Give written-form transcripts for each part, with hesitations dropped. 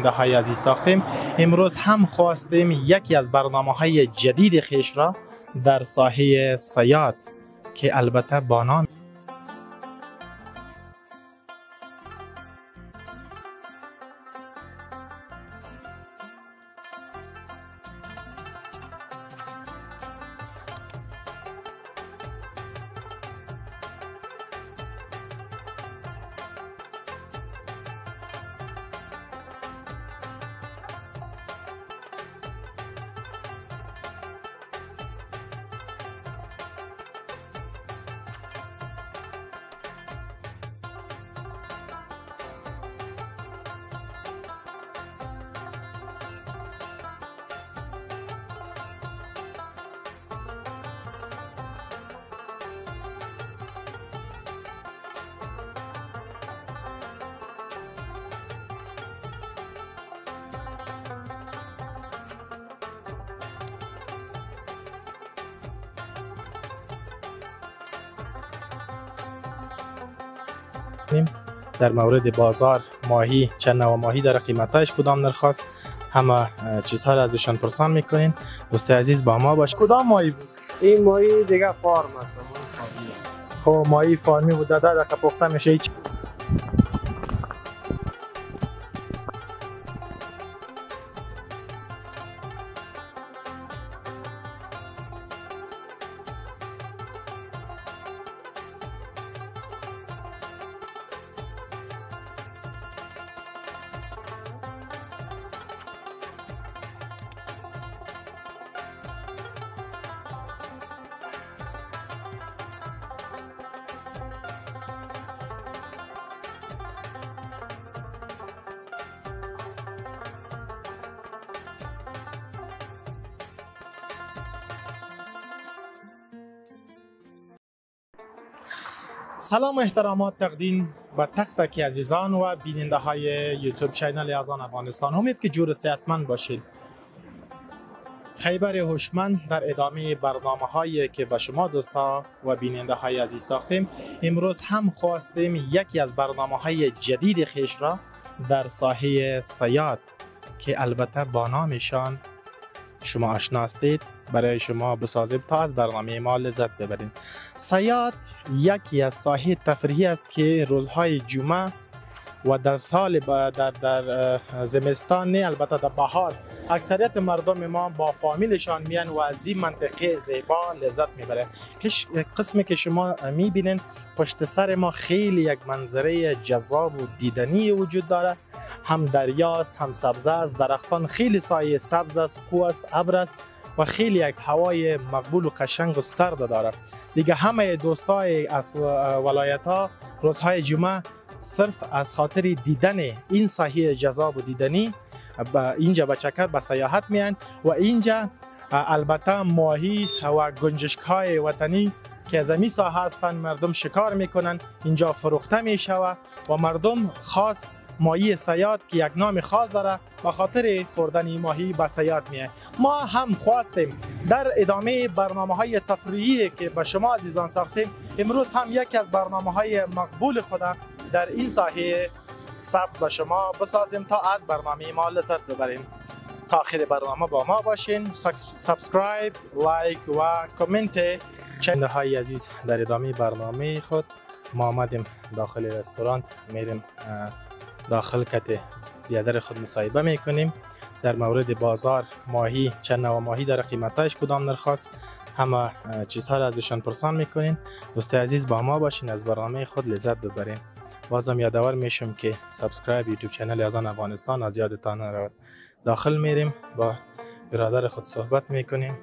های عزیز ساختیم. امروز هم خواستیم یکی از برنامه‌های جدید خویش را در ساحه صیاد که البته با نام در مورد بازار ماهی چه نوع ماهی داره، قیمتایش کدام نرخ، همه چیزها را ازشان پرسان میکنین. دوست عزیز با ما باش. کدام ماهی بود؟ این ماهی دیگه فارم است. خب ماهی فارمی بود داده که پخته میشه. سلام و احترامات تقدیم به تک تک عزیزان و بیننده های یوتیوب چینل یازان افغانستان. امید که جور صحتمند باشید. خیبر هوشمند در ادامه برنامه هایی که به شما دوستا و بیننده های عزیز ساختیم، امروز هم خواستیم یکی از برنامه های جدید خویش را در ساحه صیاد که البته با نامشان شما آشنا هستید برای شما بسازیم تا از برنامه ما لذت ببرید. صیاد یکی از ساحه تفریحی است که روزهای جمعه و در سال در زمستان نه، البته در بهار اکثریت مردم ما با فامیلشان میان و از این منطقه زیبا لذت میبره. قسمی که شما میبینین پشت سر ما خیلی یک منظره جذاب و دیدنی وجود داره. هم دریاست، هم سبزه است، درختان خیلی سایه سبز است، کوه است، ابر است و خیلی یک هوای مقبول و قشنگ و سرد داره. دیگه همه دوستای از ولایت ها روزهای جمعه صرف از خاطر دیدن این ساحه جذاب و دیدنی اینجا به چکر به سیاحت میان و اینجا البته ماهی و گنجشک های وطنی که از این ساحه هستند مردم شکار میکنن، اینجا فروخته میشه و مردم خاص ماهی صیاد که یک نام خاص داره به خاطر خوردن ماهی به صیاد میه. ما هم خواستیم در ادامه برنامه‌های تفریحی که به شما عزیزان ساختیم، امروز هم یکی از برنامه‌های مقبول خود در این ساحه ثبت به شما بسازیم تا از برنامه ما لذت ببریم. تا آخر برنامه با ما باشین. سابسکرایب، لایک و کامنت چنل های عزیز. در ادامه برنامه خود ما آمدیم داخل رستوران، میریم داخل کت بیادر خود مصاحبه میکنیم در مورد بازار ماهی چه نوع ماهی داره، قیمتایش کدام نرخ است، همه چیزها را ازشان پرسان میکنین. دوست عزیز با ما باشین، از برنامه خود لذت ببرین. بازم یادآور میشم که سابسکرایب یوتیوب چنل یازان افغانستان از یادتان نرود. داخل میریم با برادر خود صحبت میکنیم.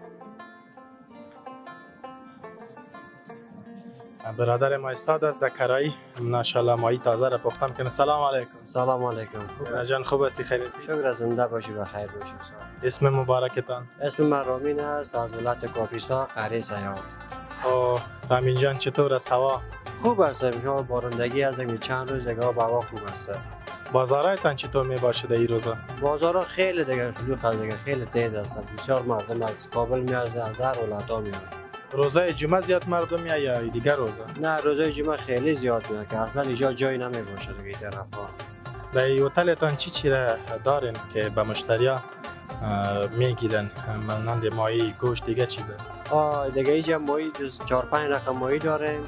برادر ما استاد است در کرایی، ماشاءالله ماهی تازه را پخته میکنه. سلام علیکم. سلام علیکم. جان خوب هستی؟ خیریت؟ شکر، زنده باشی و خیر باشی. اسم مبارکتان؟ اسم من رامین است، از ولایت کاپیسا، قریه صیاد. رامین جان چطور است هوا؟ خوب است، میگم بارندگی از این چند روز دیگه هوا خوب است. بازارایتان چطور میباشه در این روزا؟ بازارها خیلی دیگه شلوغ است، دیگه خیلی تیز است. بسیار مردم از کابل میاد، از هر ولایت‌ها میاد. روزای جمعه زیاد مردم میاد یا دیگر روزا؟ نه، روزای جمعه خیلی زیاد میاد که اصلا اینجا جایی نمیباشه دیگه این طرفا. در هتلتان چی را دارین که به مشتریا میگیرن مانند ماهی گوشت دیگه چیزه؟ دیگه اینجا ماهی 4-5 رقم ماهی داریم.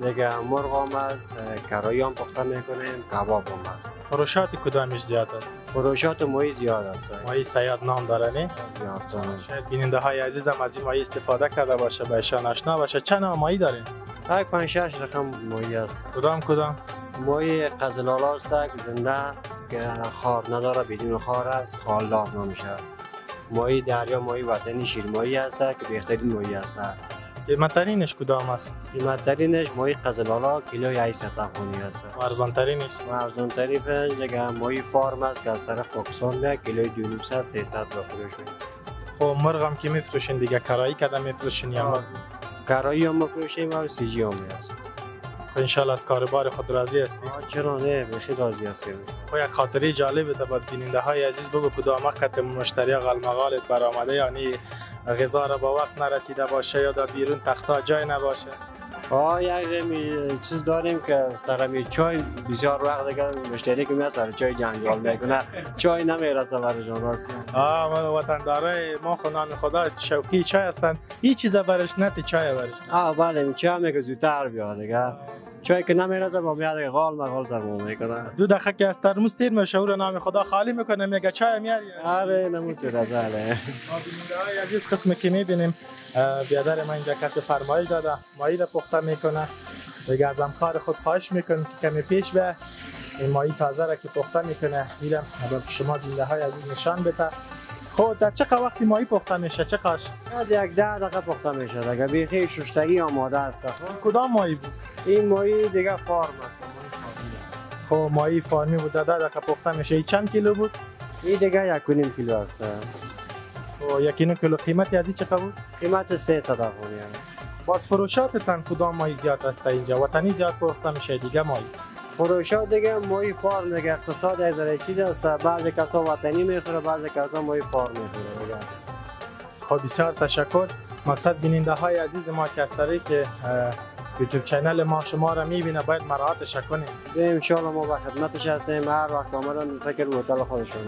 دیگه مرغ هم است، کرایی هم پخته میکنیم، کباب هم است. فروشات کدامش زیاد است؟ فروشات ماهی زیاد است. ماهی صیاد نام داره نه؟ زیاد داریم. شاید بیننده های عزیزم از این ماهی استفاده کرده باشه، بهشان آشنا باشه. چند نوع ماهی دارین؟ 5-6 رقم ماهی است. کدام؟ ماهی قزلالا است که زنده که خار نداره، بدون خار است، خالدار نمیشه است. ماهی دریا ماهی وطنی شیرماهی است که بهترین ماهی است. قیمت‌ترینش کدام است؟ قیمت‌ترینش ماهی قزلالا کیلوی 800 افغانی است. و ارزان‌ترینش؟ و ارزان‌ترینش دیگه ماهی فارم است که از طرف پاکستان میاد، کیلوی 200-300 به فروش میره. خب مرغ هم که میفروشین دیگه کرایی کدام میفروشین یا مرغ؟ کرایی هم میفروشیم و سیجی هم میاد. خب انشالله از کاربار خود راضی هستی؟ چرا نه، بخیر راضی هستیم. خب یک خاطره جالب ده با بیننده های عزیز بگو کدام وقت مشتری غلمغالت برآمده، یعنی غذا را با وقت نرسیده باشه یا در بیرون تختا جای نباشه. یک چیز داریم که سرمی چای بسیار وقت دیگه مشتری که میاد سر چای جنجال میکنه، چای نمیرسه براشون راست. وطندارای ما خونان خدا شوقی چای هستند، هیچ چیز برش نه چای برش. بله چای میگه زودتر بیاد دیگه. چای که نمیرسه با میاد غال مغال سرمون میکنه. 2 دقیقه که از ترموز تیر میشه و نام خدا خالی میکنه میگه چای میاری. آره نموتو رزاله. ما بیننده‌های عزیز قسمی که میبینیم بیادر ما اینجا کسی فرمایش داده ماهی را پخته میکنه. دیگه از همکار خود خواهش میکنم که کمی پیش به این ماهی تازه را که پخته میکنه میرم با شما بیننده‌های عزیز نشان بده. خب در چقدر وقتی ماهی پخته میشه؟ چقدر؟ یک 10 دقیقه پخته میشه دیگه. بیخی ششتگی آماده است. کدام ماهی بود؟ این ماهی دیگه فارم است. خب ماهی فارمی بود 10 دقیقه پخته میشه. این چند کیلو بود؟ این دیگه 1.5 کیلو است. و 1.5 کیلو قیمتی از این چقدر بود؟ قیمت 300 افغانی است. باز فروشاتتان کدام ماهی زیاد است اینجا؟ وطنی زیاد پخته میشه دیگه ماهی؟ فروشات دیگه ماهی فارم دیگه اقتصاد اداره چیز است. بعضی کسا وطنی میخوره، بعضی کسا ماهی فارم میخوره دیگه. خب بسیار تشکر. مقصد بیننده های عزیز ما که از طریق یوتیوب چینل ما شما را میبینه باید مراعاتش کنیم. ان شاء الله ما به خدمتش هستیم. هر وقت آمدن فکر هتل خودشون.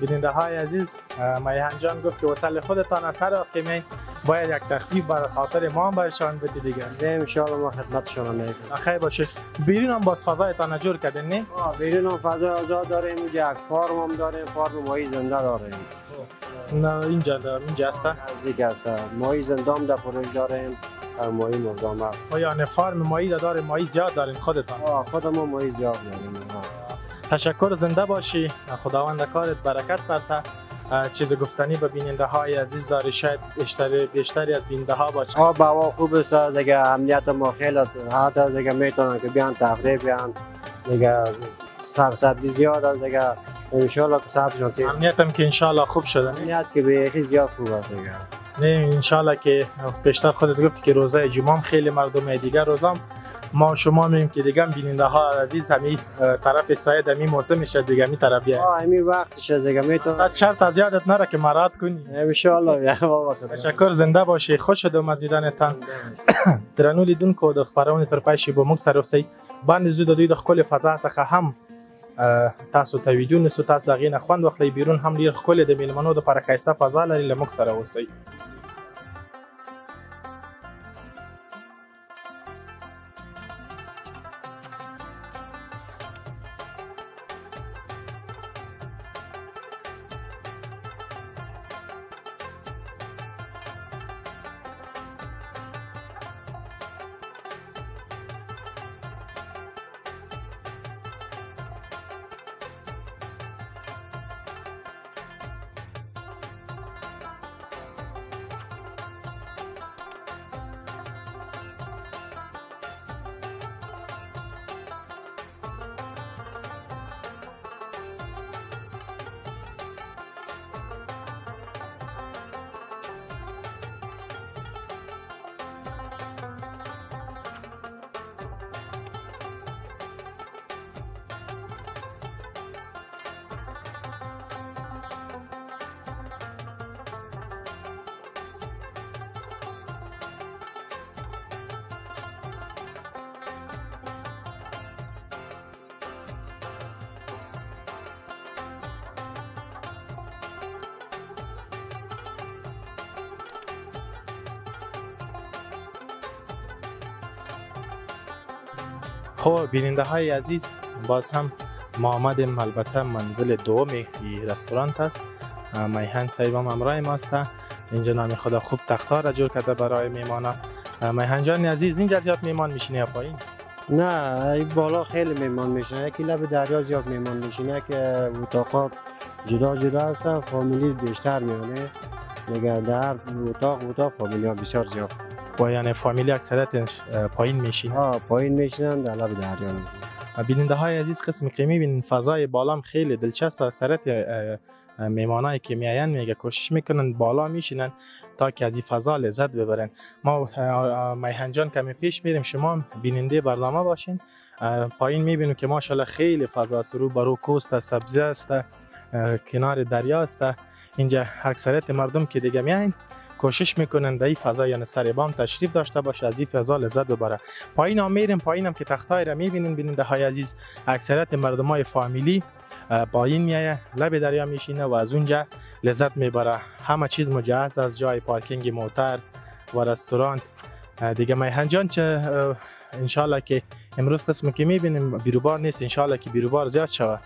بیننده های عزیز میهن جان گفت که هتل خودتان است، هر وقت می باید یک تخفیف برای خاطر ما هم برشان بدید دیگه. ان شاء الله ما خدمتشون میکنیم. خیر باشه. بیرون هم باز فضایتان جور کردین نه؟ بیرون هم فضای آزاد داریم. اینجا یک فارم هم داریم، فارم ماهی زنده داریم. نه اینجا است. نزدیک است. ماهی زنده هم در فروش داریم. ماهی مردم هم. یعنی فارم ماهی داریم، ماهی زیاد دارین خودتان؟ خودمون ماهی زیاد داریم. تشکر، زنده باشی. خداوند کارت برکت برته. چیز گفتنی به بیننده های عزیز داری؟ شاید بیشتری از بیننده ها باشه. بوا خوب است دیگه. امنیت ما خیلی حتی دیگه میتونن که بیان تفریح بیان دیگه. سرسبزی زیاد است دیگه. ان شاء الله که صحتشون تیز. امنیت هم که ان شاء الله خوب شده. امنیت که به زیاد خوب است دیگه. نه ان شاء الله که بیشتر خودت گفتی که روزه جمعه خیلی مردم دیگه روزام ما شما میگیم که دیگه بیننده ها عزیز همین طرف ساید همین موسم میشه دیگه می طرف بیا. همین وقتش دیگه میتونه. شرط از یادت نره که مراد کنی. ان شاء الله بیا بابا. تشکر، زنده باشی. خوش شدم از دیدنتان. درنو لیدون کو د خبرونه تر پای به موږ سره اوسئ. باندې زو د دوی د خپل فضا څخه هم تاسو ته ویډیو نسو تاسو دغې نه خوند واخلئ. بیرون هم ډیر ښکلې د میلمنو دپاره ښایسته فضا لري. له موږ سره اوسئ. خب بیننده های عزیز، باز هم ما آمدیم البته منزل دومی این رستوران است. میهن صاحب هم همراه ماست. اینجا نام خدا خوب تختار را جور کرده برای میمانا. میهن جان عزیز، اینجا زیاد میمان میشینه یا پایین؟ نه این بالا خیلی میمان میشنه، یکی لب دریا زیاد میمان میشینه که اتاقات جدا جدا هستن، فامیلی بیشتر میانه نگه در اتاق فامیلی ها بسیار زیاد. با یعنی فامیلی اکثرتش پایین میشینه؟ پایین میشینن در لب دریا میشینن. بیننده های عزیز، قسمی که میبینین فضای بالام خیلی دلچسب. اکثرت میمانایی که میاین میگه کوشش میکنن بالا میشینن تا که از این فضا لذت ببرن. ما میهن جان کمی پیش میریم، شما بیننده برنامه باشین. پایین میبینیم که ماشاءالله خیلی فضا است، رو برو کوست است، سبزی است، کنار دریا است. اینجا اکثرت مردم که دیگه میاین کوشش میکنن در این فضا یعنی سر بام تشریف داشته باشه، از این فضا لذت ببره. پایین هم میریم، پایین هم که تختای را میبینین بیننده های عزیز، اکثرت مردم های فامیلی پایین میایه، لب دریا میشینه و از اونجا لذت میبره. همه چیز مجهز از جای پارکینگ موتر و رستوران دیگه. میهن جان چه انشالله که امروز قسمی که میبینیم بیروبار نیست، انشالله که بیروبار زیاد شوه.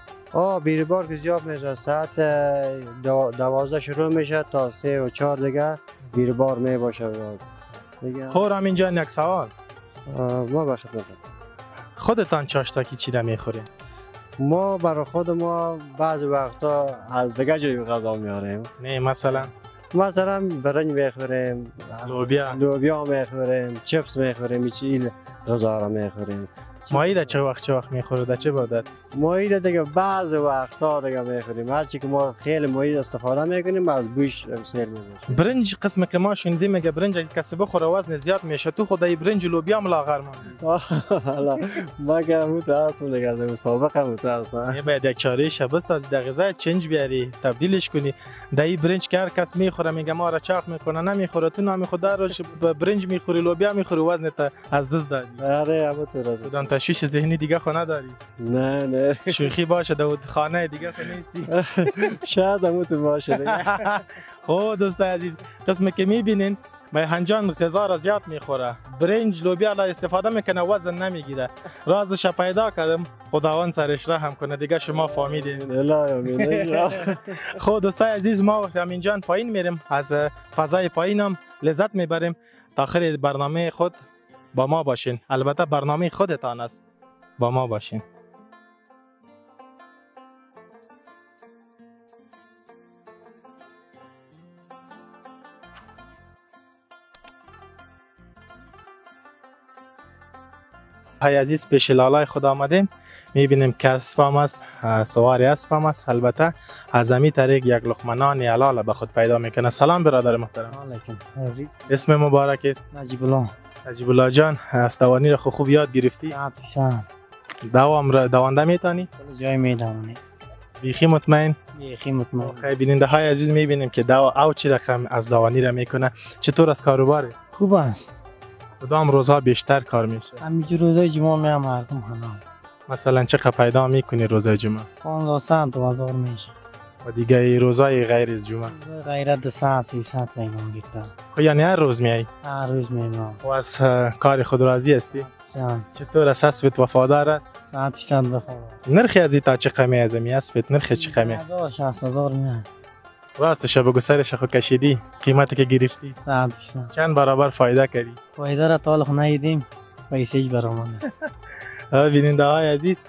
بیروبار که زیاد میشه، ساعت 12 شروع میشه تا 3 و 4 دیگه بیروبار می باشه دیگه. خورم اینجا یک سوال، ما به خدمت. خودتان چاشتاکی چی را میخورین؟ ما برای خود ما بعضی وقتا از دیگه جای غذا میاریم. نه مثلا برنج میخوریم، لوبیا میخوریم، چپس میخوریم، چیل غذا را میخوریم. ماهی را چه وقت میخوره؟ در چه مدت؟ ماهی را دیگه بعض وقتا دیگه میخوریم، هرچی که ما خیلی ماهی استفاده میکنیم از بوش سیر میباشیم. برنج قسم که ما شنیدیم میگه برنج اگه کسی بخوره وزن زیاد میشه، تو خدای برنج و لوبیا هم لاغر مانده. حالا ما که متاسفم دیگه از مسابقه متاسفم. باید یک چاره شبست از در غذا چنج بیاری تبدیلش کنی. دای برنج که هر کس میخوره میگه ما را چاق میکنه، نمیخوره. تو نمیخوره روش برنج میخوری، لوبیا میخوری، وزنت از دست دادی. آره همونطور است. بدون تشویش ذهنی دیگه خو نداری؟ نه شوخی باشه داود خانه دیگه خو نیستی. شاید همونطور باشه دیگه. خب دوستای عزیز، قسمی که میبینین میهن جان غذا را زیاد میخوره، برنج لوبیا را استفاده میکنه، وزن نمیگیره. رازش پیدا کردم، خداوند سرش رحم کنه دیگه. شما فهمیدین. خب دوستای عزیز، ما همین جان پایین میریم، از فضای پایینم لذت میبریم. تا آخر برنامه خود با ما باشین، البته برنامه خودتان است، با ما باشین. های عزیز، پیش لالای خدا آمدیم، میبینیم که اسبم است، سواری اسبم است. البته از همین طریق یک لقمه نان حلال به خود پیدا میکنه. سلام برادر محترم. علیکم. اسم مبارکت؟ نجیب الله. نجیب الله جان، استوانی را خوب یاد گرفتی؟ دوانده میتانی؟ جای میدانی. بیخی مطمئن؟ بیخی مطمئن. خیلی بیننده های عزیز، میبینیم که او چی رقم از دوانی را میکنه. چطور از کاروبار؟ خوب است. کدام روزها بیشتر کار میشه؟ همینجور روزای جمعه میام مردم حالا. مثلا چقدر پیدا میکنی روزای جمعه؟ 1500 2000 میشه. و دیگه روزای غیر از جمعه؟ غیر 200 300 میام گیرم. خب یعنی هر روز میای؟ هر روز میام. و از کار خود راضی هستی؟ چطور اسبت وفادار است؟ 100% وفادار. نرخی از تا چه قیمه از می اسبت؟ نرخ چه قیمه؟ 60000 میاد. راستش بگو سرش خو کشیدی؟ قیمتی که گرفتی 100%. چند برابر فایده کردی؟ فایده را تا الان ندیدیم، پیسه برآمده. بیننده های عزیز،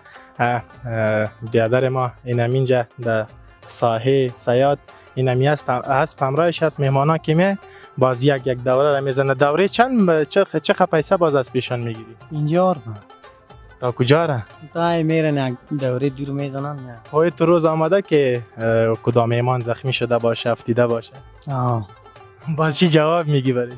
بیادر ما اینم اینجا در ساحه سیاد اینمی است، اسب همراهش هست. مهمانا که می باز یک دوره را میزنه. دوره چه پیسه باز از پیشان میگیری؟ اینجا تا کجا را؟ تا میرن یک دوره جور میزنن. های تو روز آمده که کدام مهمان زخمی شده باشه، افتیده باشه؟ باز چی جواب میگی برش؟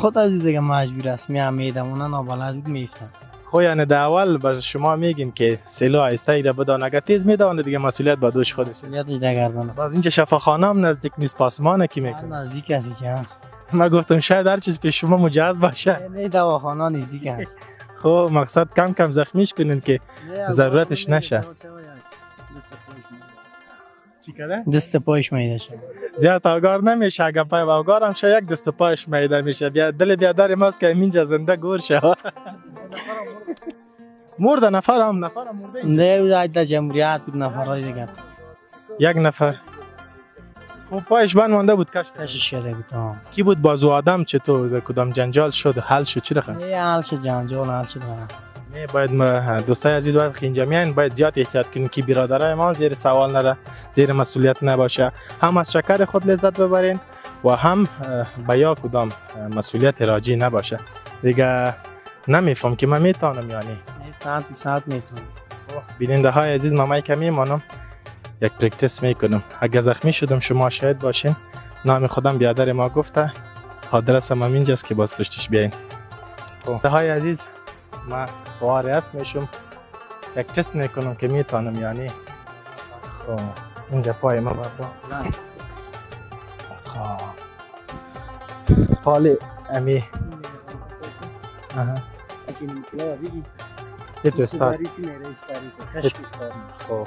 خود از دیگه مجبور است میدم اونا نابلد میفتن. خو یعنی در اول به شما میگین که سلو آیسته ای را بدان، اگر تیز میدونه دیگه مسئولیت با دوش خودشه. مسئولیتش دگردانه. باز اینجا شفاخانه هم نزدیک نیست، پاسمانه کی میکنه؟ نزدیک است چه هست. من گفتم شاید هر چیز پیش شما مجهز باشه. نه دواخانه نزدیک است. خب مقصد کم زخمیش کنین که ضرورتش نشه. چی کرده؟ دست پایش میده شه. زیاد آگار نمیشه، اگه پای آگار هم شه یک دست پایش میده میشه. بیا دل بیادر ماست که اینجا زنده گور شه. مرده نفر مرده اینجا؟ نه او در جمهوریت بود نفرهای دیگر یک نفر. خب پایش بند مانده بود کشش شده بود. کی بود بازو آدم چطور کدام جنجال شد حل شد چی رقم؟ نه حل شد جنجال حل شد. نه باید ما دوستای عزیز وقت که اینجا میاین باید زیاد احتیاط کنیم که برادرای ما زیر سوال نره، زیر مسئولیت نباشه، هم از شکر خود لذت ببرین و هم به یا کدام مسئولیت راجی نباشه. دیگه نمیفهم که من میتونم یعنی نه ساعت میتونم. بیننده های عزیز ما که میمانم یک پرکتیس میکنم. اگه زخمی شدم شما شاهد باشین. نام خودم بیادر ما گفته آدرسم هم اینجاست که باز پشتش بیاین. خب های عزیز ما سواری هست میشم یک تست میکنم که میتونم یعنی. خب اینجا پای ما بردم. خب پالی امی یه تو استار خب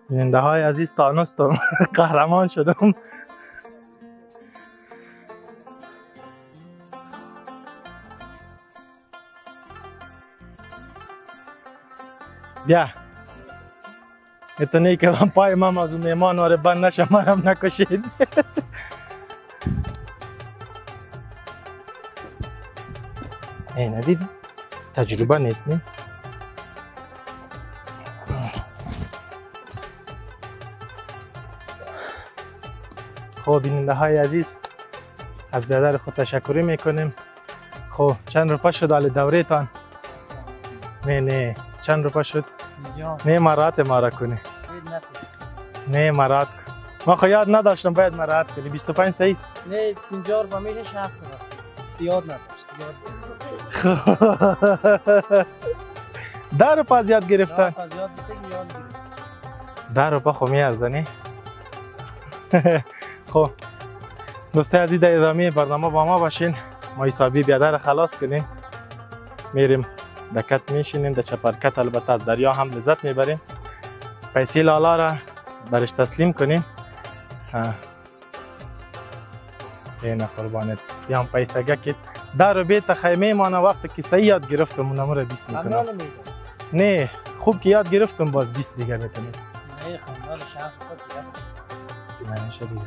بیننده های عزیز تانستم قهرمان شدم. بیا اتنی که پای من از میمان واره بند نشم مرم نکشید. ندید تجربه نیست نه؟ خب بیننده های عزیز از بیادر خود تشکری میکنیم. خب چند روپا شد حال دوره تان؟ نه چند روپا شد؟ نه مرات ما را کنی. نه مرات ما خو یاد نداشتم باید مرات کنی. 25 صحیح؟ نه 50 روپا میشه 60 روپا یاد نداشت. 10 روپا از یاد گرفتن. 10 روپا خو میارزنی. خب دوستای عزیز در ادامه برنامه با ما باشین. ما حسابی بیادر خلاص کنیم میریم دکت میشینیم در چپرکت. البته از دریا هم لذت میبریم. پیسه لالا را برش تسلیم کنیم. اینه قربانت یا هم پیسه گکت در بیت خیمه مانه وقت که صحیح یاد گرفتم اونم را 20 میکنم. نه خوب که یاد گرفتم باز 20 دیگر میتونیم. نه خیمه 60 نه نشه دیگر.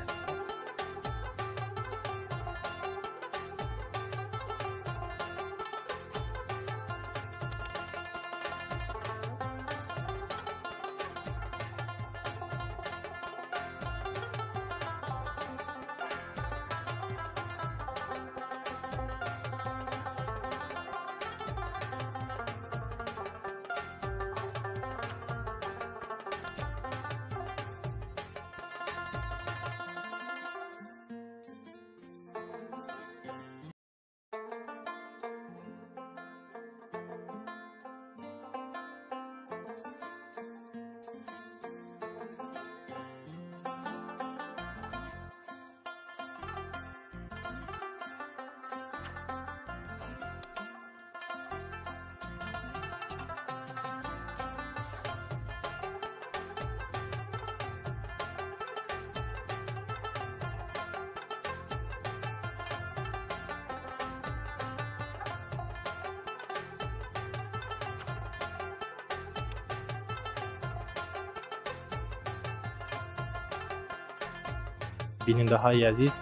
بیننده های عزیز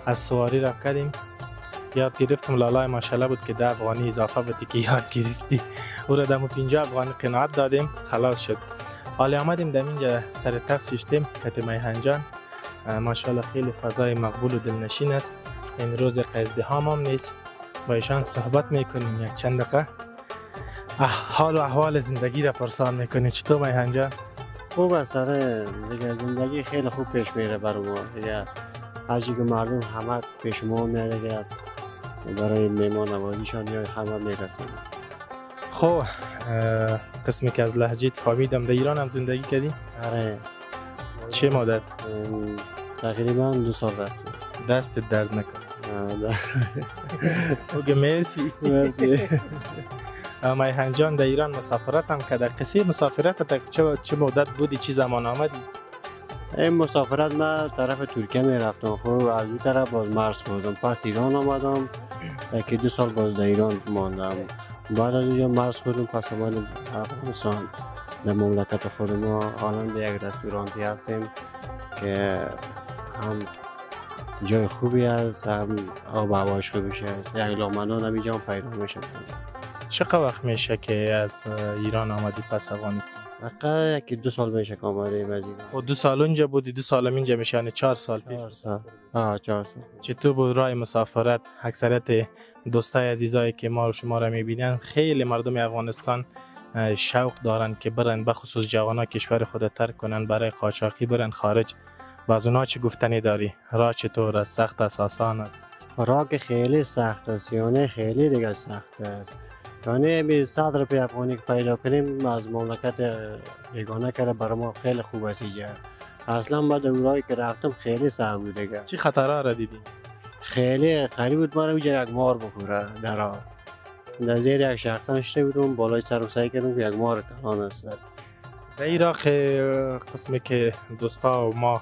از سواری رفت کردیم. یاد گرفتم لالای ماشاءالله بود که 10 افغانی اضافه بودی که یاد گرفتی. او را دمو 50 افغانی قناعت دادیم خلاص شد. حالا آمدیم در اینجا سر تخت ششتیم کت میهنجان. ماشاءالله خیلی فضای مقبول و دلنشین است. این روز قزدهام هم نیست. با ایشان صحبت میکنیم یک چند دقیقه. حال و احوال زندگی را پرسان میکنیم. چطور میهنجان؟ خوب است. سر دیگه زندگی خیلی خوب پیش میره برای ما. دیگه هرچی که مردم همه پیش ما میره دیگه برای میمان نوازیشان یا همه میرسن. خب قسمی که از لهجه‌ت فهمیدم در ایران هم زندگی کردی؟ آره. چه مدت؟ تقریبا 2 سال رفت. دست درد نکنه. اوگه مرسی. مرسی. میهنجان در ایران مسافرت هم کرده. قصه مسافرت چه مدت بودی؟ چه زمان آمدی؟ این مسافرت من طرف ترکیه میرفتم. خب از اون طرف باز مرز خوردم. پس ایران آمدم که 2 سال باز در ایران ماندم. بعد از اونجا مرز خوردم پس آمدم افغانستان. در مملکت خود ما حالا در یک رستورانتی هستیم که هم جای خوبی است هم آب و هواش خوبی است. یک لقمه هم اینجا پیدا میشه. چقدر وقت میشه که از ایران آمدی پس افغانستان؟ واقعا 2 سال میشه که آمدیم از ایران. خب 2 سال اونجا بودی 2 سال اینجا میشه یعنی 4 سال پیش. 4 سال. 4 سال. چطور بود راه مسافرت؟ اکثریت دوستای عزیزایی که ما و شما را میبینن خیلی مردم افغانستان شوق دارن که برن بخصوص جوانا کشور خود ترک کنن برای قاچاقی برن خارج. و از اونا چه گفتنی داری؟ راه چطور است؟ سخت است آسان است؟ راه که خیلی سخت است یعنی خیلی دیگه سخت است. یعنی به 100 روپیه افغانی که پیدا کنیم از مملکت بیگانه کرده برای ما خیلی خوب است اینجا. اصلا بعد اونایی که رفتم خیلی سخت بود دیگه. چی خطرها را دیدی؟ خیلی قریب بود من اینجا یک مار بخوره در راه. در زیر یک شخص نشسته بودم بالای سرم سعی کردم که یک مار کلان است. در عراق قسمی که دوستا و ما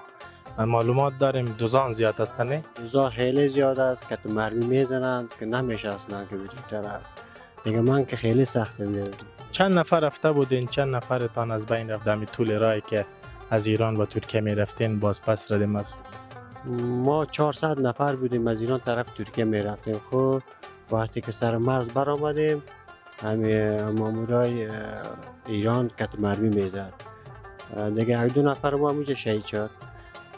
معلومات داریم دوزان زیاد هستن. دوزا خیلی زیاد است که تو مرمی میزنند که نمیشه اصلا که بری طرف. دیگه من که خیلی سخته میدم. چند نفر رفته بودین؟ چند نفرتان از بین رفته می طول راهی که از ایران و ترکیه می رفتین باز پس رده مسئول؟ ما 400 نفر بودیم از ایران طرف ترکیه می رفتیم. خب وقتی که سر مرز بر آمدیم همه مامورای ایران کت مرمی میزد. دیگه 2 نفر ما همونجا شهید شد.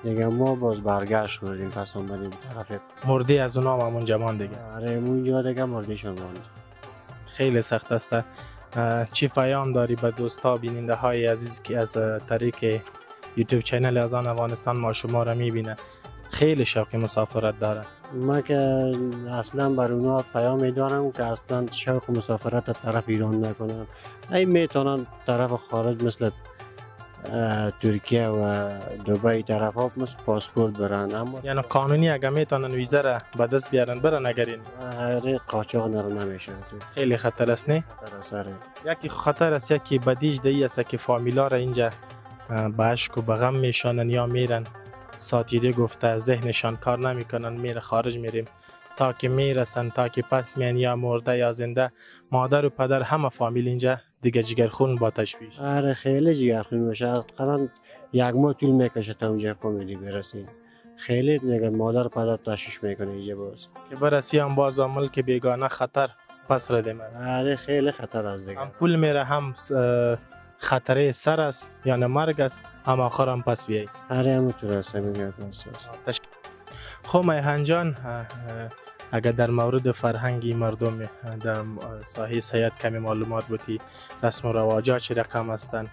دیگه ما باز برگشت کردیم پس آمدیم طرف. مردی از اونا هم همونجا مان دیگه؟ آره اونجا دیگه مردیشون ماند. خیلی سخت است. چی پیام داری به دوستا بیننده های عزیز که از طریق یوتیوب چینل اذان افغانستان ما شما را میبینه خیلی شوق مسافرت داره؟ من که اصلا بر اونا پیام دارم که اصلا شوق مسافرت طرف ایران نکنم. ای میتونن طرف خارج مثل ترکیه و دبی طرف ها مثل پاسپورت برن. اما یعنی قانونی اگه میتونن ویزا را به دست بیارن برن اگرین قاچاق نمیشه. خیلی خطر است نه؟ خطر است. یکی خطر است یکی بدیش دی است که فامیلا را اینجا به اشک و به غم میشانن یا میرن ساتیده گفته ذهنشان کار نمیکنن میره خارج میریم تا که میرسن تا که پس میان یا مرده یا زنده مادر و پدر همه فامیل اینجا دیگه جگرخون با تشویش. آره خیلی جگرخون میشه. قرار 1 ماه طول میکشه تا اونجا فامیلی برسیم. خیلی دیگه مادر و پدر تشویش میکنه اینجا باز که برسی هم باز ملک بیگانه خطر پس رده من. آره خیلی خطر است دیگه. هم پول میره هم خطره سر است یعنی مرگ است هم آخر هم پس بیایی. آره همونطور است میگه. خب میهنجان اگر در مورد فرهنگی مردم در ساحه سیاحت کمی معلومات بودی رسم و رواجات چه رقم هستن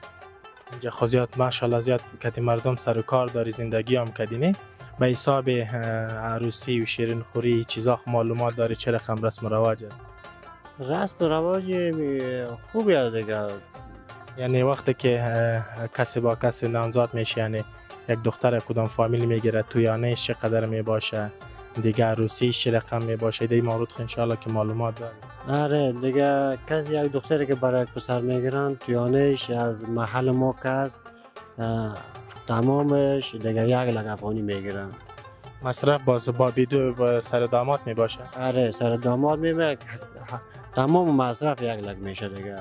اینجا خودت ماشاءالله زیاد کتی مردم سر و کار داری زندگی هم کردی به حساب عروسی و شیرین خوری چیزا معلومات داری چه رقم رسم و رواج است؟ رسم و رواج خوبی است دیگه. یعنی وقتی که کسی با کسی نامزاد میشه یعنی یک دختر کدام فامیل میگیره تویانش چقدر میباشه دیگه عروسیش چه رقم میباشه دی مورد ان شاء الله که معلومات داری. آره دیگه کسی یک دختری که برای پسر میگیرن تویانش از محل ما که است تمامش دیگه 1 لک افغانی میگیرن. مصرف با بیدو با سر داماد میباشه؟ آره سر داماد میباشه تمام مصرف 1 لک میشه دیگه.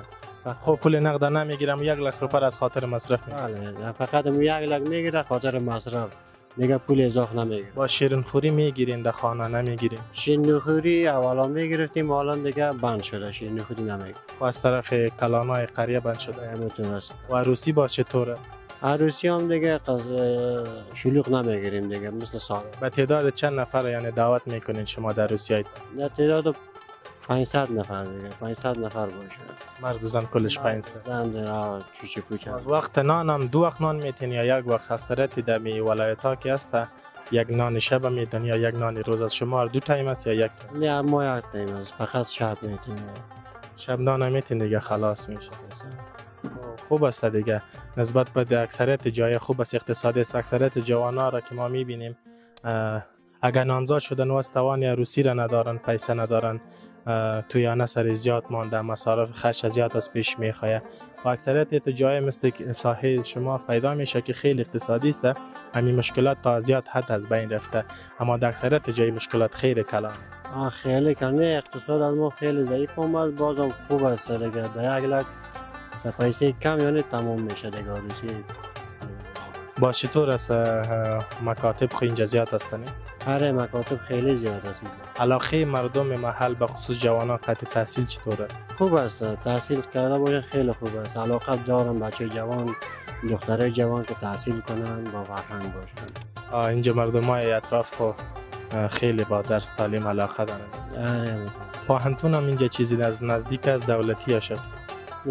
خب پول نقد نمیگیرم 1 لک روپیه از خاطر مصرف میگیرم. بله فقط 1 لک میگیره خاطر مصرف. دیگه پول اضافه نمیگیریم. با شیرین خوری میگیرین در خانه نمیگیرین؟ شیرینی خوری اولا میگرفتیم، حالا دیگه بند شده، شیرینی خوری نمیگیریم. و از طرف کلانای قریه بند شده. متونست. و عروسی با چطوره؟ عروسی هم دیگه شلوغ نمیگیریم دیگه، مثل سال. به تعداد چند نفر یعنی دعوت میکنین شما در عروسی های؟ در تعداد 500 نفر دیگه، 500 نفر باشه. مرد و زن کلش 500. زن چوچه پوچه. از وقت نان هم دو وقت نان میتین یا یک وقت؟ اکثریت در می ولایت ها که هست یک نان شب میتین یا یک نان روز؟ از شما دو تایم است یا یک تایم؟ نه ما یک تایم است، فقط شب میتونیم. شب نان میتین دیگه خلاص میشه. خوب است دیگه، نسبت به اکثریت جای خوب است، اقتصادی است. اکثریت جوانان را که ما میبینیم اگر نامزاد شدن و توان عروسی را ندارن، پیسه ندارن، تویانه سر زیاد مانده، مصارف خرج زیاد از پیش میخواه و اکثریت جای مثل ساحل شما پیدا میشه که خیلی اقتصادی است، همین مشکلات تا زیاد حد از بین رفته، اما در اکثریت جای مشکلات خیلی کلان. خیلی کنه اقتصاد از ما خیلی ضعیف اومد، بازم خوب است دیگه، در یک لک پیسه کم یعنی تمام میشه دیگه عروسی. با چطور است مکاتب خو اینجا زیاد هستن؟ آره مکاتب خیلی زیاد است. علاقه مردم محل به خصوص جوانان قطع تحصیل چطوره؟ خوب است، تحصیل کرده باشه خیلی خوب است. علاقه دارم بچه جوان، دختره جوان که تحصیل کنن با فرهنگ باشن. اینجا مردم های اطراف خو خیلی با درس تعلیم علاقه دارن. آره. پاهنتون هم اینجا چیزی نزدیک از دولتی یا شخص؟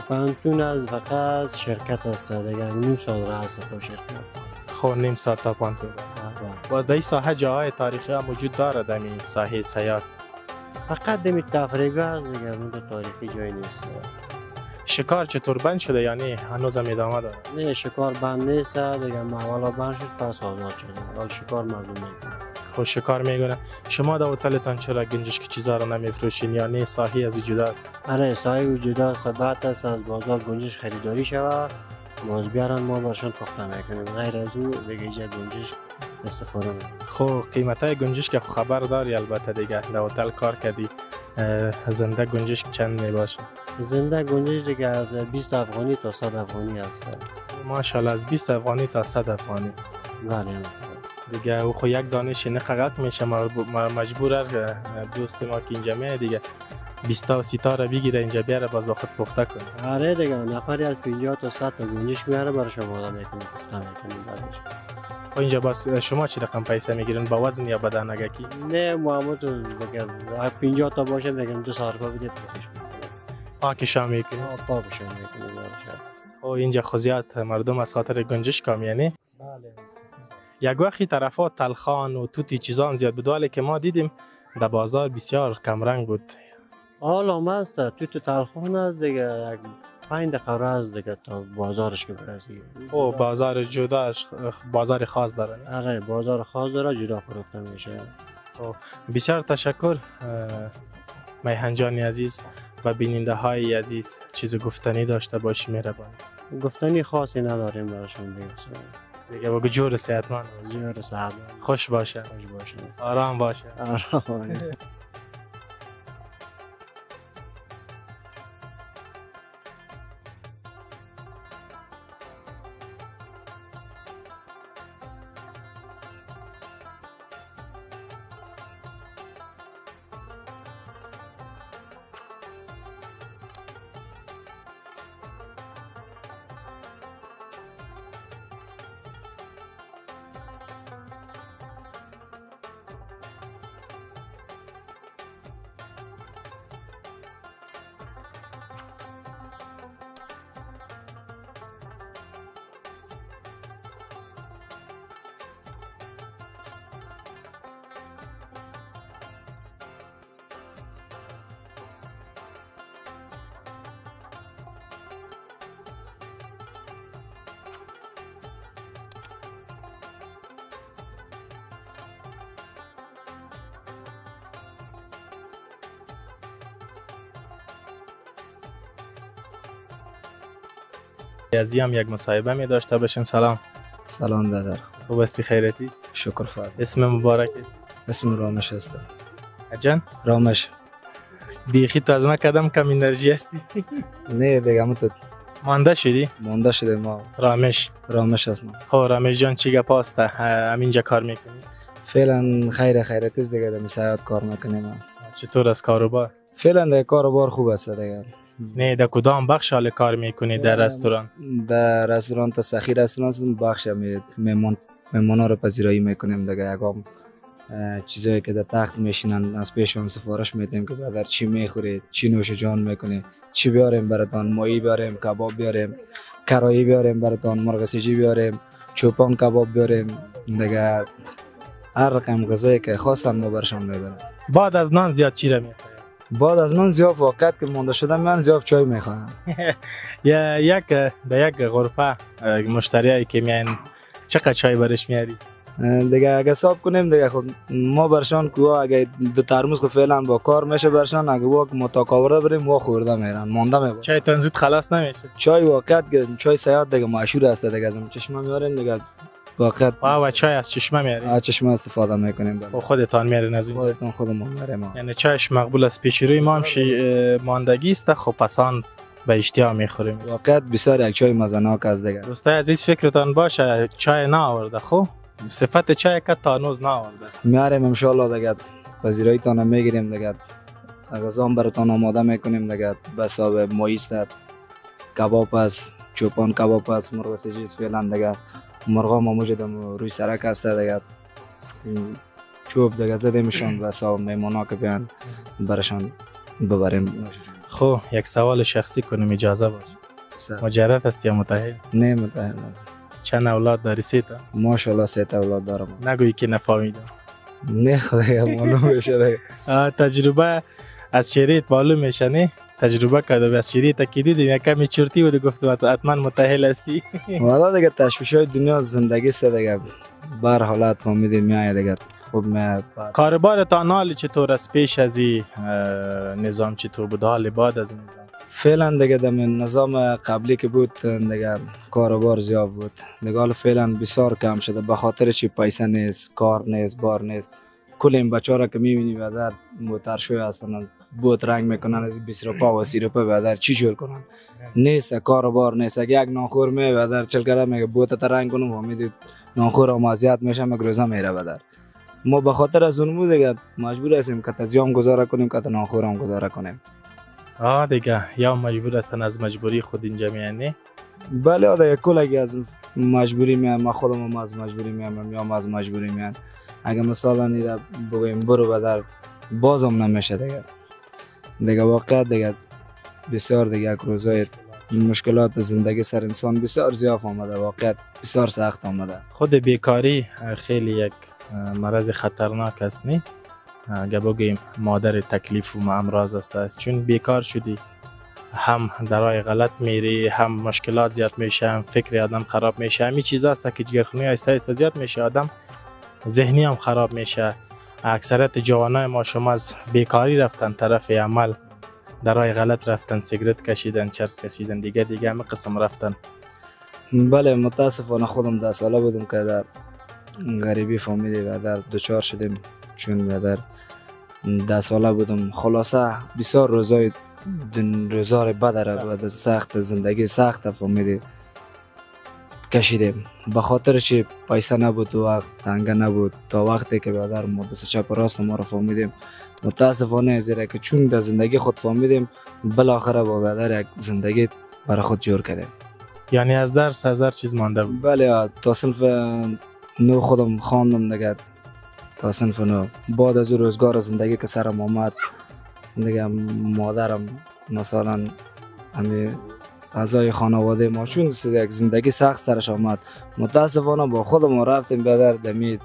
پاهنتون از فقط شرکت است دیگه، نیم سال راه است تا شرکت. خب نیم ساعت تا پاهنتون. باز در این ساحه جاهای تاریخی هم وجود داره در این ساحه سیاحت؟ فقط دمی تفریح است دیگه، اون تاریخی جایی نیست. شکار چطور بند شده یعنی هنوز هم ادامه داره؟ نه شکار بند نیست دیگه، اولا بند شد پس آزاد شده، حال شکار مردم میکنه. خب شکار میگونه. شما در هتلتان چرا گنجشک چیزا رو نمیفروشین یا نه ساحه از وجود است؟ آره ساحه وجود است، بعد از بازار گنجش خریداری شود باز بیارن ما برشان پخته میکنیم، غیر از اون دیگه اینجا گنجش استفاده میکنیم. خب قیمت های گنجش که خبر داری البته دیگه، در هتل کار کردی، زنده گنجش چند میباشه؟ زنده گنجش دیگه از 20 افغانی تا 100 افغانی است. ماشاءالله از 20 افغانی تا 100 افغانی. بله دیگه او خو یک دانش نقاقت میشه، مجبور دوست ما که اینجا میاد دیگه 20 تا 30 تا را بگیره اینجا بیاره باز با خود پخته کنه. آره دیگه نفری از 50 تا 100 تا گنجش میاره برای شما آدم میکنه پخته میکنه بعدش. خب اینجا باز شما چی رقم پیسه میگیرن، با وزن یا بدن اگکی؟ نه محمد دیگه 50 تا باشه میگم 200 روپیه بده پخش میکنه. پاکشا میکنه؟ پاکشا میکنه برش. خب اینجا خزیات مردم از خاطر گنجش کام یعنی؟ بله. یک وقتی طرفا تلخان و توتی چیزا هم زیاد بود، ولی که ما دیدیم در بازار بسیار کم رنگ بود. حالا مست توت تلخان است دیگه، یک 5 دقیقه است دیگه تا بازارش که برسی. او بازار جداش بازار خاص داره؟ آره بازار خاص داره، جدا فروخته میشه. بسیار تشکر میهنجانی عزیز و بیننده های عزیز، چیز گفتنی داشته باشی مهربان؟ گفتنی خاصی نداریم براشون دیگه بگو جور صحتمند، جور صحتمند، خوش باشه، آرام باشه. آرام. ازی هم یک مصاحبه می داشته باشیم. سلام برادر. خوب هستی؟ خیرتی؟ شکر فرد. اسم مبارک؟ اسم رامش هستم. اجان؟ رامش. بیخی تو از ما کدام کم انرژی هستی؟ نه دیگه تو مانده شدی؟ مانده شده ما. رامش هستم. خب رامش جان چی گپ است؟ همینجا کار میکنی؟ فعلا خیرتیز دیگه در مساعد کار میکنیم. چطور از کاروبار؟ فعلا در کاروبار خوب است دیگه. نه در کدام بخش حال کار میکنی در رستوران؟ در رستوران تا سخی رستوران بخش مهمانا رو پذیرایی میکنیم دیگه. یکم چیزایی که در تخت میشینن از پیشون سفارش میدیم که برادر چی میخوری، چی نوش جان میکنی، چی بیاریم براتون، ماهی بیاریم، کباب بیاریم، کرایی بیاریم براتون، مرغ سیجی بیاریم، چوپان کباب بیاریم دیگه. هر رقم غذایی که خواستن ما برشان میبریم. بعد از نان زیاد چی را میخوای؟ بعد از نان زیاد واقعیت که مونده شدم من زیاد چای میخوام. یک غرفه مشتریایی که میان چقدر چای برش میاری؟ دیگه اگه حساب کنیم دیگه خود ما برشان که اگه 2 ترموز خود فعلا با کار میشه برشان، اگه واقع متاکاورده بریم وا خورده میرن مانده میبرن. چای تان زود خلاص نمیشه. چای واقعیت که چای سیاد دیگه مشهور است دیگه. از چشمه میاریم دیگه واقعیت. و چای از چشمه میاری؟ از چشمه استفاده میکنیم. و خودتان میارین از اون؟ خودمون میاریم. یعنی چایش مقبول است. پیش روی ما هم ماندگی است، خب پسان به اشتیا میخوریم. واقعیت بسیار یک چای مزناک است دیگه. دوستای عزیز فکرتان باشه چای نآورده، خب صفت چای که تانوز نآورده. میاریم ان شاء الله دیگه. پذیراییتان میگیریم دیگه. غذا براتون آماده میکنیم دیگه. به حساب ماهی است، کباب است، چوپان کباب است، مرغ سیجی فعلا دیگه. مرغا ما موجود روی سرک است دیگه. چوب دیگه زده میشن و حساب میمونا که بیان برشان ببریم. خب یک سوال شخصی کنم اجازه باشه. مجرد است یا متأهل؟ نه متأهل است. چند اولاد داری؟ 3 تا؟ ماشاءالله 3 تا اولاد دارم. نگویی که نفهمیدم. نه خدایا معلوم میشه دیگه. تجربه از شریط معلوم میشه نه؟ تجربه کرده از شریط که دیدیم یک کمی چرتی بود گفت حتما متأهل هستی. والا دیگه تشویش‌های دنیا زندگی است دیگه. بر حالت فهمیدیم میای دیگه. خب ما کاربارتان حال چطور است؟ پیش از این نظام چطور بود؟ حال بعد از نظام؟ فعلا دیگه در نظام قبلی که بود دیگه کاروبار زیاد بود دیگه. حالا فعلا بسیار کم شده به خاطر چی؟ پیسه نیست، کار نیست، بار نیست. کل این بچه‌ها را که می‌بینی بعد موترشوی هستن بود رنگ میکنن از 20 روپا و 30 روپا بعد چی جور کنن؟ نیست کاروبار نیست. اگه یک ناخور می بعد 40 گرم میگه بوت تا رنگ کنم و میدید ناخور آمازیات میشه مگروزا میره بعد. ما به خاطر از اون بود دیگه مجبور هستیم که تزیام گذاره کنیم که ناخور هم گذاره کنیم. دیگه یا مجبور هستن از مجبوری خود اینجا میانی؟ بله دیگه کلگی از مجبوری میام. ما خودم از مجبوری میام یا از مجبوری میام. اگه مثلا نیره بگویم برو بدر بازم نمیشه دیگه واقعا دیگه بسیار دیگه یک روزای مشکلات زندگی سر انسان بسیار زیاد آمده. واقعا بسیار سخت آمده. خود بیکاری خیلی یک مرض خطرناک است نه؟ اگه بگویم مادر تکلیف و امراض است. چون بیکار شدی هم در راه غلط میری، هم مشکلات زیاد میشه، هم فکر آدم خراب میشه. همین چیزا است که جگرخونی آهسته زیاد میشه، آدم ذهنی هم خراب میشه. اکثریت جوانای ما شما از بیکاری رفتن طرف عمل، در راه غلط رفتن، سیگرت کشیدن، چرس کشیدن، دیگه همه قسم رفتن. بله متاسفانه خودم 10 ساله بودم که در غریبی فامیلی و در دوچار شدیم. چون در 10 ساله بودم خلاصه بسیار روزای بد و سخت زندگی سخت فامیلی کشیدیم. به خاطر چی؟ پیسه نبود و وقت تنگه نبود. تا وقتی که برادر ما دست چپ راست ما رو فهمیدیم متاسفانه زیرا که چون در زندگی خود فهمیدیم بالاخره با برادر یک زندگی برای خود جور کردیم. یعنی از درس هزار چیز مانده بود؟ بله تا صنف 9 خودم خواندم دیگه. تا صنف 9 بعد از روزگار زندگی که سرم آمد دیگه مادرم مثلا همین اعضای خانواده ما چون یک زندگی سخت سرش آمد متاسفانه با خودمون رفتیم بدر دمید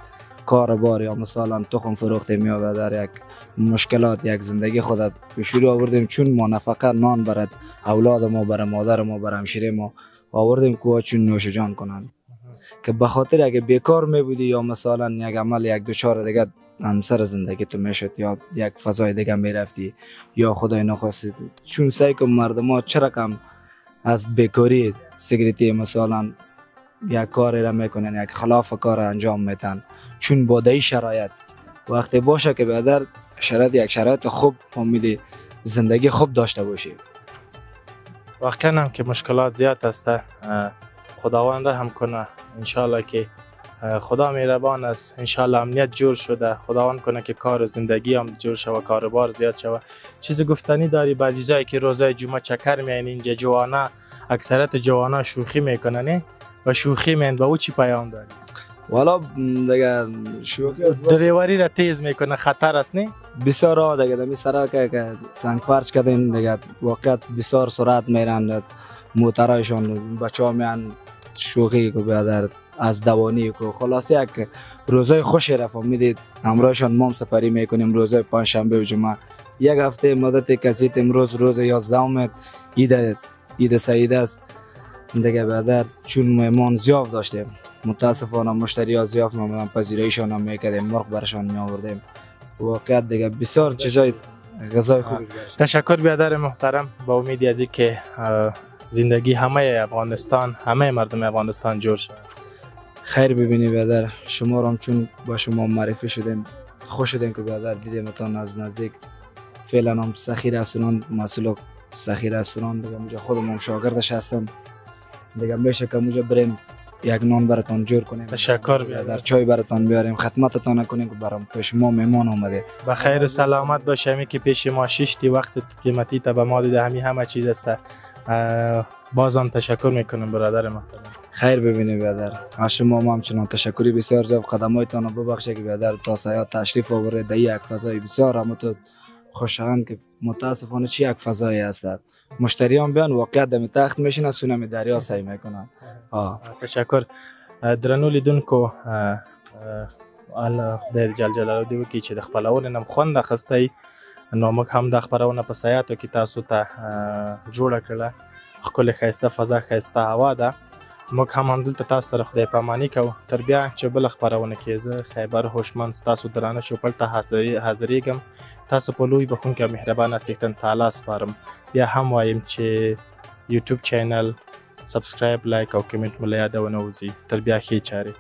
کار بار یا مثلا تخم فروختیم یا بدر یک مشکلات یک زندگی خود پیش رو آوردیم. چون ما نفقه نان برد اولاد ما برای مادر ما برای همشیره ما آوردیم که چون نوش جان کنن که به خاطر اگه بیکار می بودی یا مثلا یک عمل یک دو چهار دیگه همسر زندگی تو میشد یا یک فضای دیگه میرفتی یا خدای نخواست. چون سعی که مردم ها چه رقم از بیکاری سیگریتی مثلا یک کاری را میکنن یک خلاف کار انجام میدن چون بودایی شرایط وقتی باشه که بعد شرایط یک شرایط خوب امیدی زندگی خوب داشته باشی. واقعا هم که مشکلات زیاد است. خداوند رحم کنه انشالله که خدا مهربان است. انشالله امنیت جور شده. خداوند کنه که کار و زندگی هم جور شود، کاروبار زیاد شود. چیز گفتنی داری به عزیزایی که روزای جمعه چکر میاین اینجا؟ جوانا اکثرت جوانا شوخی میکنن و شوخی میاین، به او چی پیام داری؟ والا دیگه شوخی دریوری را تیز میکنه، خطر است نه؟ بسیار ها دیگه دمی سرا که سنگ فرش کردین دیگه واقعا بسیار سرعت میرن موترایشان، بچه ها میان شوخی که بیادر از دوانی که خلاصه یک روزای خوشی رفت میدید همراهشان مام سپری میکنیم روزای پنجشنبه و جمعه. یک هفته مدت کسیت امروز روز 11 عید سعید است دیگه بیادر، چون مهمان زیاف داشتیم متاسفانه مشتری ها زیاف نمیدن، پذیراییشان هم میکردیم، مرغ برشان میآوردیم. واقعا دیگه بسیار چیزای غذای خوب. تشکر بیادر محترم. با امید از که زندگی همه افغانستان، همه مردم افغانستان جور شد. خیر ببینی بیادر، شما هم چون با شما معرفی شدیم خوش شدیم که بیادر دیدیمتان از نزدیک. فعلا هم سخی رسونان مسئول سخی رسونان دیگه اونجا خودم شاگردش هستم دیگه، میشه که اونجا بریم یک نان براتون جور کنیم. تشکر بیادر. چای براتون بیاریم خدمتتان کنیم که برام پیش ما مهمان اومده. با خیر سلامت باشیم که پیش ما شیشتی وقت قیمتی تا به ما دیده همه چیز است. بازم تشکر میکنم برادر محترم. خیر ببینید بیادر، از شما ما همچنان تشکری بسیار زیاد. قدمایتان رو ببخشید که بیادر تا سایات تشریف آورده در یک فضای بسیار رحمت خوشایند که متاسفانه چی یک فضایی هست. مشتریان بیان واقعا دم تخت میشینن سونم دریا سعی میکنن. تشکر. درنو لیدونکو الله خدای جل جلاله دی وکړي چې د خپلونې نم خوند اخیستی، نو موږ هم د خپرونه په سیاتو کې تاسو ته جوړه کړله. ښکلې ښایسته فضا، ښایسته هوا ده. موږ هم همدلته تاسو سره خدای پاماني کوو. تر بیا چې بله خپرونه کې زه خیبر هوشمند ستاسو درانه چوپړ ته حاضرېږم. تاسو په لوی بخونکي او مهربانه څښتن تعالی سپارم. بیا هم وایم چې یوټیوب چینل سبسکرایب، لایک او کمنټ مو له یاده ونه وځي. تر بیا ښې چارې.